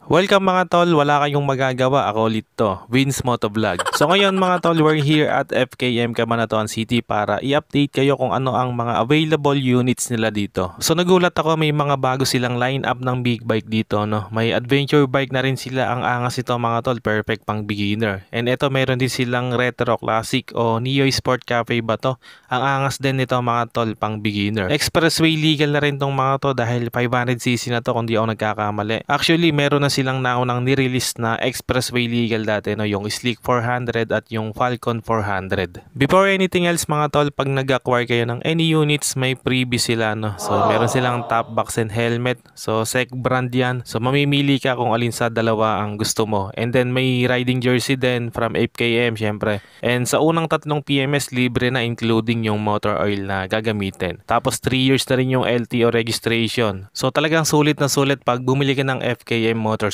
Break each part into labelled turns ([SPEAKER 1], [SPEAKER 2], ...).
[SPEAKER 1] Welcome mga tol, wala kayong magagawa, ako ulit to, Vince Motovlog. So ngayon mga tol, we're here at FKM Cabanatuan City para i-update kayo kung ano ang mga available units nila dito. So nagulat ako, may mga bago silang line-up ng big bike dito, no. May adventure bike na rin sila, ang angas ito mga tol, perfect pang beginner. And ito meron din silang retro classic o Neo Sport Cafe ba to? Ang angas din nito mga tol, pang beginner. Expressway legal na rin tong mga to dahil 500cc na to kung di ako nagkakamali. Actually meron na silang naunang nirelease na expressway legal dati, no, yung Slick 400 at yung Falcon 400. Before anything else mga tol, pag nag-acquire kayo ng any units, may freebie sila, no. So meron silang top box and helmet. So SEC brand yan. So mamimili ka kung alin sa dalawa ang gusto mo. And then may riding jersey din from FKM syempre. And sa unang tatlong PMS libre na, including yung motor oil na gagamitin. Tapos 3 years na rin yung LTO registration. So talagang sulit na sulit pag bumili ka ng FKM motorcycles.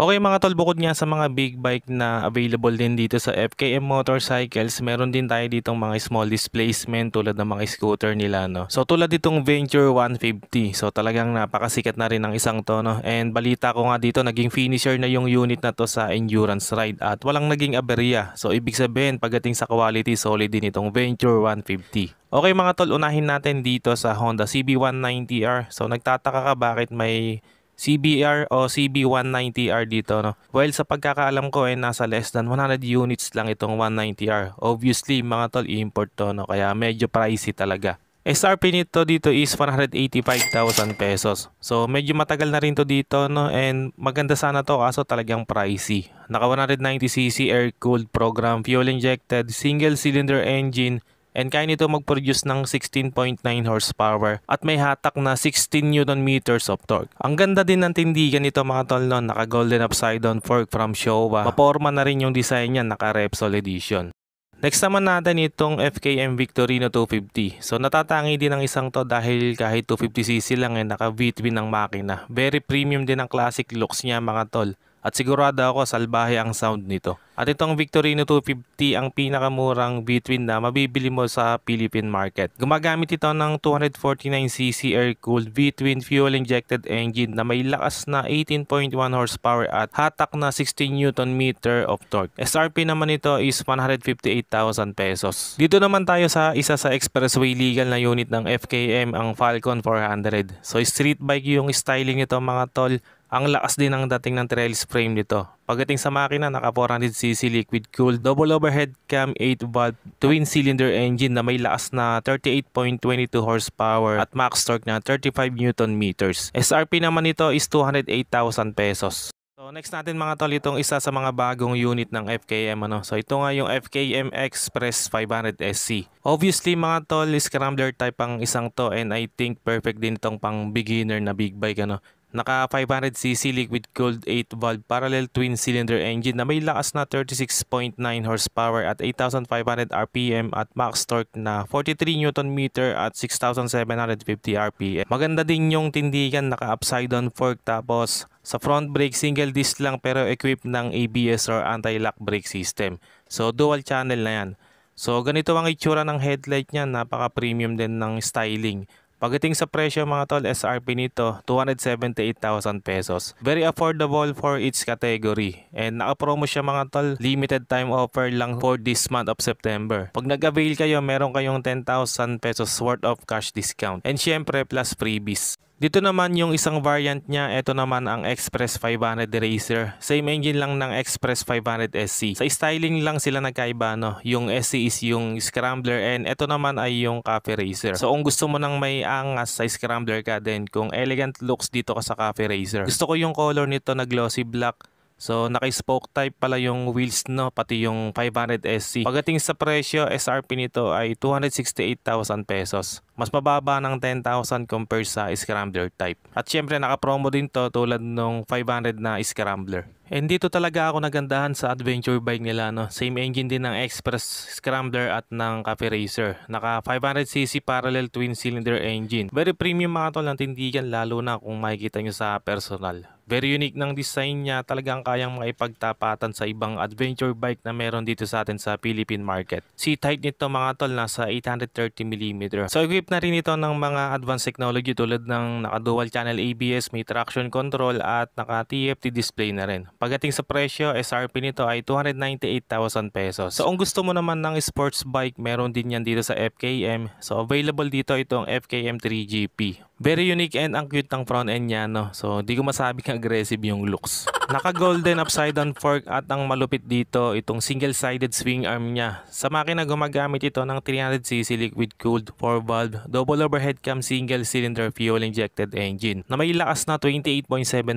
[SPEAKER 1] Okay mga tol, bukod nga sa mga big bike na available din dito sa FKM Motorcycles, meron din tayo ditong mga small displacement tulad ng mga scooter nila, no. So tulad ditong Venture 150. So talagang napakasikat na rin ng isang to, no. And balita ko nga dito, naging finisher na yung unit na to sa endurance ride at walang naging aberya. So ibig sabihin, pagdating sa quality, solid din itong Venture 150. Okay mga tol, unahin natin dito sa Honda CB190R. So nagtataka ka bakit may CBR o CB190R dito, no? Well, sa pagkakaalam ko nasa less than 100 units lang itong 190R. Obviously, mga tol, import to, no? Kaya medyo pricey talaga. SRP nito dito is 185,000 pesos. So, medyo matagal na rin to dito, no? And maganda sana to kaso talagang pricey. Naka 190cc air-cooled program, fuel-injected, single-cylinder engine, and kaya nito mag-produce ng 16.9 horsepower at may hatak na 16 Newton meters of torque. Ang ganda din ng tindigan nito mga tol, no? Naka golden upside down fork from Showa. Maporma na rin yung design niya, naka Repsol edition. Next naman natin itong FKM Victorino 250. So natatangi din ang isang to dahil kahit 250cc lang naka V-twin ang makina. Very premium din ang classic looks niya mga tol. At sigurado ako salbahe ang sound nito. At itong Victorino 250 ang pinakamurang V-twin na mabibili mo sa Philippine market. Gumagamit ito ng 249cc air-cooled V-twin fuel-injected engine na may lakas na 18.1 horsepower at hatak na 16 Newton meter of torque. SRP naman ito is 158,000 pesos. Dito naman tayo sa isa sa expressway legal na unit ng FKM, ang Falcon 400. So street bike yung styling nito mga tol. Ang lakas din ng dating ng trails frame nito. Pagdating sa makina, naka 400cc liquid cooled, double overhead cam 8 valve twin cylinder engine na may lakas na 38.22 horsepower at max torque na 35 Newton meters. SRP naman nito is 208,000 pesos. So next natin mga tol, itong isa sa mga bagong unit ng FKM, ano. So ito nga yung FKM Express 500SC. Obviously mga tol, scrambler type ang isang to, and I think perfect din itong pang beginner na big bike, ano. Naka 500cc liquid cooled 8 valve parallel twin cylinder engine na may lakas na 36.9 horsepower at 8,500 rpm at max torque na 43 Newton meter at 6,750 rpm. Maganda din yung tindigan, naka upside down fork, tapos sa front brake single disc lang pero equipped ng ABS or anti-lock brake system. So dual channel na yan. So ganito ang itsura ng headlight niya, napaka premium din ng styling. Pagdating sa presyo mga tol, SRP nito 278,000 pesos. Very affordable for its category. And naka-promo siya mga tol, limited time offer lang for this month of September. Pag nag-avail kayo, meron kayong 10,000 pesos worth of cash discount. And syempre plus freebies. Dito naman yung isang variant niya, ito naman ang Express 500 Racer. Same engine lang ng Express 500 SC. Sa styling lang sila nagkaiba, no? Yung SC is yung Scrambler and ito naman ay yung Cafe Racer. So kung gusto mo nang may angas sa Scrambler ka din, kung elegant looks dito ka sa Cafe Racer. Gusto ko yung color nito na glossy black. So naka-spoke type pala yung wheels, no, pati yung 500SC. Pagdating sa presyo, SRP nito ay 268,000 pesos. Mas mababa ng 10,000 compared sa Scrambler type. At syempre naka-promo din to tulad nung 500 na Scrambler. And dito talaga ako nagandahan sa adventure bike nila, no. Same engine din ng Express Scrambler at ng Cafe Racer. Naka 500cc parallel twin cylinder engine. Very premium mga tol ng tindigan, lalo na kung makikita nyo sa personal. Very unique ng design niya, talagang kayang maipagtapatan sa ibang adventure bike na meron dito sa atin sa Philippine market. Seat height nito mga tol nasa 830mm. So equipped na rin ito ng mga advanced technology tulad ng naka-dual channel ABS, may traction control at naka-TFT display na rin. Pagdating sa presyo, SRP nito ay 298,000 pesos. So kung gusto mo naman ng sports bike, meron din yan dito sa FKM. So available dito itong FKM 3GP. Very unique and ang cute ng front end niya, no? So di ko masabing aggressive yung looks. Naka golden upside down fork at ang malupit dito itong single sided swing arm niya. Sa makina gumagamit ito ng 300cc liquid cooled 4 valve double overhead cam single cylinder fuel injected engine na may lakas na 28.7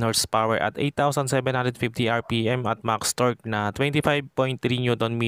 [SPEAKER 1] horsepower at 8,750 rpm at max torque na 25.3 Nm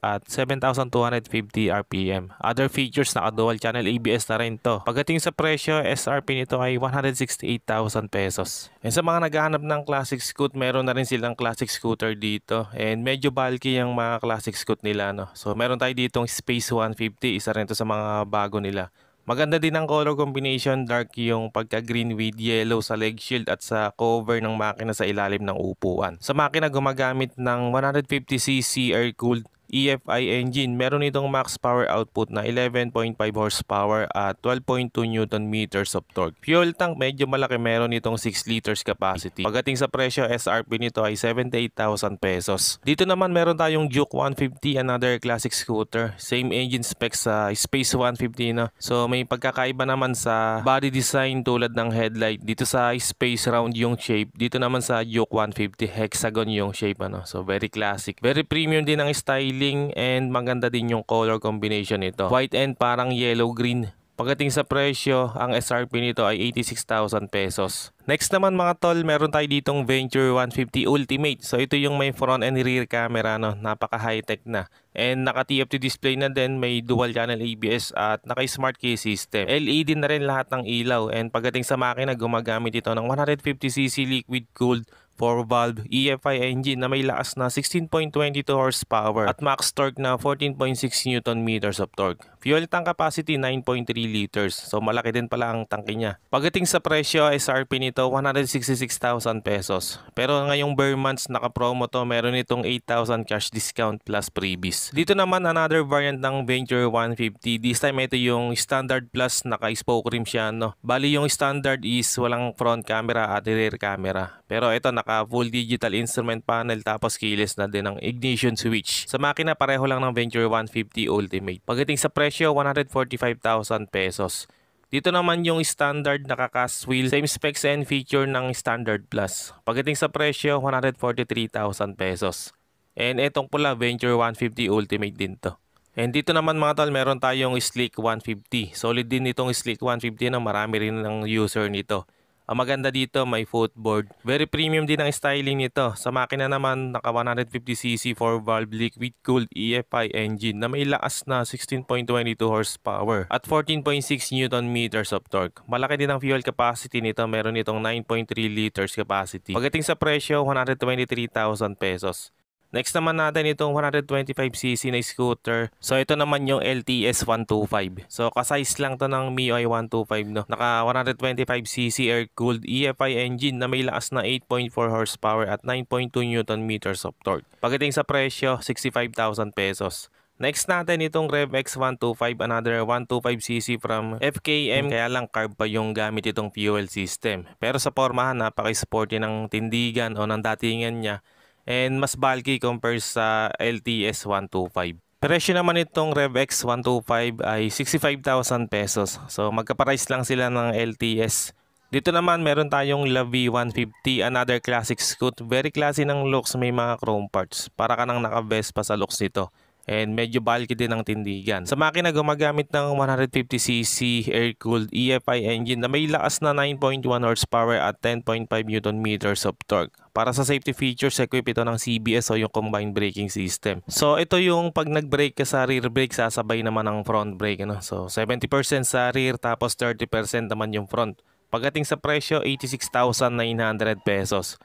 [SPEAKER 1] at 7,250 rpm. Other features, naka dual channel ABS na rin to. Pagdating sa presyo, SRP nito ay 168,000 pesos. And sa mga naghahanap ng classic scoot, meron na rin silang classic scooter dito. And medyo bulky yung mga classic scoot nila, no? So meron tayo ditong Space 150, isa rin to sa mga bago nila. Maganda din ang color combination, dark yung pagka green with yellow sa leg shield at sa cover ng makina sa ilalim ng upuan. Sa makina gumagamit ng 150cc air-cooled EFI engine. Meron itong max power output na 11.5 horsepower at 12.2 Nm of torque. Fuel tank medyo malaki, meron itong 6 liters capacity. Pagdating sa presyo, SRP nito ay 78,000 pesos. Dito naman meron tayong Juke 150, another classic scooter. Same engine specs sa Space 150 na. So may pagkakaiba naman sa body design tulad ng headlight. Dito sa Space round yung shape. Dito naman sa Juke 150 hexagon yung shape, ano. So very classic. Very premium din ang style and maganda din yung color combination nito. White and parang yellow-green. Pagdating sa presyo, ang SRP nito ay 86,000 pesos. Next naman mga tol, meron tayo ditong Venture 150 Ultimate. So ito yung may front and rear camera, no? Napaka high-tech na. And naka-TFT display na din, may dual channel ABS at naka-smart key system. LED na rin lahat ng ilaw. And pagdating sa makina, gumagamit ito ng 150cc liquid cooled 4-valve EFI engine na may lakas na 16.22 horsepower at max torque na 14.6 Nm of torque. Fuel tank capacity 9.3 liters. So malaki din pala ang tangke niya. Pagdating sa presyo, SRP nito 166,000 pesos. Pero ngayong bare months naka-promo to, meron itong 8,000 cash discount plus freebies. Dito naman another variant ng Venture 150. This time ito yung standard plus, naka-spoke rim siya, no. Bali yung standard is walang front camera at rear camera. Pero ito naka full digital instrument panel tapos keyless na din ang ignition switch. Sa makina pareho lang ng Venture 150 Ultimate. Pagdating sa presyo, 145,000 pesos. Dito naman yung standard naka-cast wheel, same specs and feature ng standard plus. Pagdating sa presyo, 143,000 pesos. And etong pula, Venture 150 Ultimate din to. And dito naman mga tol, meron tayong Slick 150. Solid din itong Slick 150 na marami rin ng user nito. Ang maganda dito, may footboard. Very premium din ang styling nito. Sa makina naman, naka 150cc 4-valve liquid cooled EFI engine na may lakas na 16.22 horsepower at 14.6 Nm of torque. Malaki din ang fuel capacity nito. Meron itong 9.3 liters capacity. Pagdating sa presyo, 123,000 pesos. Next naman natin itong 125cc na scooter. So ito naman yung LTS 125. So kasize lang to ng MIUI 125, no. Naka 125cc air-cooled EFI engine na may lakas na 8.4 horsepower at 9.2 Nm of torque. Pagdating sa presyo, 65,000 pesos. Next natin itong RevX 125, another 125cc from FKM. Kaya lang carb pa yung gamit itong fuel system. Pero sa pormahan, napaka-sporty ng tindigan o ng datingan niya. And mas bulky compared sa LTS 125. Presyo naman itong RevX 125 ay 65,000 pesos. So magka-price lang sila ng LTS. Dito naman meron tayong Lavi 150, another classic scoot. Very classy ng looks, may mga chrome parts. Para ka nang naka-Vespa sa looks nito. And medyo bulky din ang tindigan. Sa makina gumagamit ng 150cc air-cooled EFI engine na may lakas na 9.1 horsepower at 10.5 Nm of torque. Para sa safety features, equip ito ng CBS o yung combined braking system. So ito yung pag nag-brake ka sa rear brake, sasabay naman ang front brake, ano? So 70% sa rear tapos 30% naman yung front. Pagdating sa presyo, 86,900 pesos.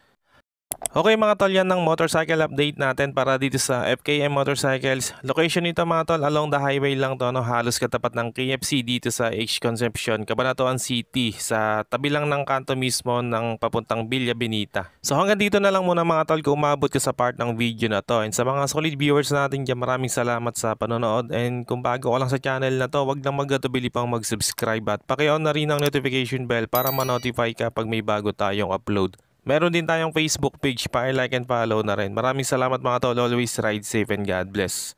[SPEAKER 1] Okay mga tol, yan ng motorcycle update natin para dito sa FKM Motorcycles. Location nito mga tol, along the highway lang to, no? Halos katapat ng KFC dito sa H Concepcion, Cabanatuan City, sa tabi lang ng kanto mismo ng papuntang Villa Benita. So hanggang dito na lang muna mga tol kung umabot ka sa part ng video na to. And sa mga solid viewers natin dyan, maraming salamat sa panonood. And kung bago ka lang sa channel na to, wag lang magatubili pang mag-subscribe at paki-on na rin ang notification bell para ma-notify ka pag may bago tayong upload. Meron din tayong Facebook page, pa-like and follow na rin. Maraming salamat mga tol, always ride safe and God bless.